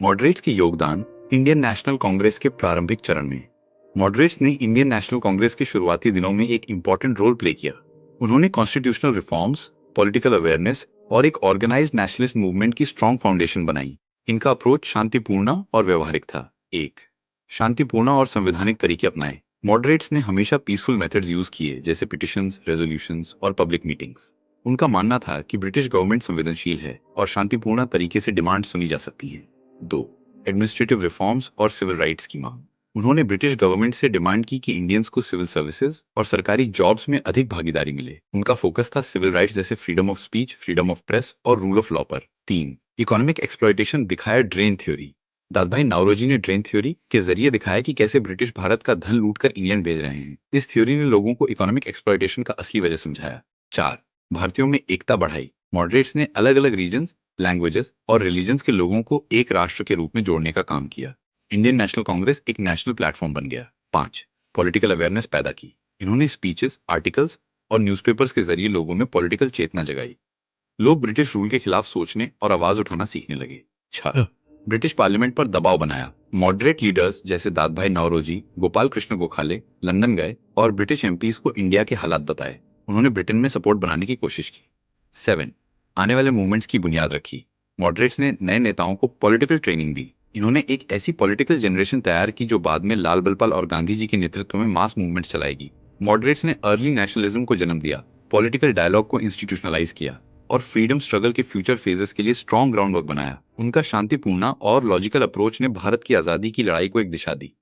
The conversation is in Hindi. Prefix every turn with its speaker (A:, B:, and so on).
A: मॉडरेट्स के योगदान इंडियन नेशनल कांग्रेस के प्रारंभिक चरण में। मॉडरेट्स ने इंडियन नेशनल कांग्रेस के शुरुआती दिनों में एक इंपॉर्टेंट रोल प्ले किया। उन्होंने कॉन्स्टिट्यूशनल रिफॉर्म्स, पॉलिटिकल अवेयरनेस और एक ऑर्गेनाइज्ड नेशनलिस्ट मूवमेंट की स्ट्रॉन्ग फाउंडेशन बनाई। इनका अप्रोच शांतिपूर्ण और व्यवहारिक था। एक, शांतिपूर्ण और संवैधानिक तरीके अपनाए। मॉडरेट्स ने हमेशा पीसफुल मेथड्स यूज किए, जैसे पिटिशंस, रेजोल्यूशंस और पब्लिक मीटिंग्स। उनका मानना था कि ब्रिटिश गवर्नमेंट संवेदनशील है और शांतिपूर्ण तरीके से डिमांड सुनी जा सकती है। 2, एडमिनिस्ट्रेटिव रिफॉर्म्स और सिविल राइट्स की मांग। उन्होंने ब्रिटिश गवर्नमेंट से डिमांड की कि इंडियंस को सिविल सर्विसेज और सरकारी जॉब्स में अधिक भागीदारी मिले। उनका फोकस था सिविल राइट्स जैसे freedom of speech, freedom of press और रूल ऑफ लॉ पर। 3, इकोनॉमिक एक्सप्लॉयटेशन दिखाया ड्रेन थ्योरी। दादभाई नौरोजी ने ड्रेन थ्योरी के जरिए दिखाया कि कैसे ब्रिटिश भारत का धन लूटकर इंग्लैंड भेज रहे हैं। इस थ्योरी ने लोगों को इकोनॉमिक एक्सप्लॉयटेशन का असली वजह समझाया। 4, भारतीयों में एकता बढ़ाई। मॉडरेट्स ने अलग अलग रीजन्स, लैंग्वेजेस और रिलीजन्स के लोगों को एक राष्ट्र के रूप में जोड़ने का काम किया। इंडियन नेशनल कांग्रेस एक नेशनल प्लेटफॉर्म बन गया। 5, पॉलिटिकल अवेयरनेस पैदा की। इन्होंने स्पीचेस, आर्टिकल्स और न्यूज़पेपर्स के जरिए लोगों में पॉलिटिकल चेतना जगाई। लोग ब्रिटिश रूल के खिलाफ सोचने और आवाज उठाना सीखने लगे। 6, ब्रिटिश पार्लियामेंट पर दबाव बनाया। मॉडरेट लीडर्स जैसे दादभाई नौरोजी, गोपाल कृष्ण गोखले लंदन गए और ब्रिटिश एमपीज को इंडिया के हालात बताए। उन्होंने ब्रिटेन में सपोर्ट बनाने की कोशिश की। 7, आने वाले मूवमेंट्स की बुनियाद रखी। मॉडरेट्स ने नए नेताओं को पॉलिटिकल ट्रेनिंग दी। इन्होंने एक ऐसी पॉलिटिकल जनरेशन तैयार की जो बाद में लाल बलपाल और गांधी जी के नेतृत्व में मास मूवमेंट चलाएगी। मॉडरेट्स ने अर्ली नेशनलिज्म को जन्म दिया, पॉलिटिकल डायलॉग को इंस्टीट्यूशनलाइज किया और फ्रीडम स्ट्रगल के फ्यूचर फेजेस के लिए स्ट्रॉन्ग ग्राउंड वर्क बनाया। उनका शांतिपूर्ण और लॉजिकल अप्रोच ने भारत की आजादी की लड़ाई को एक दिशा दी।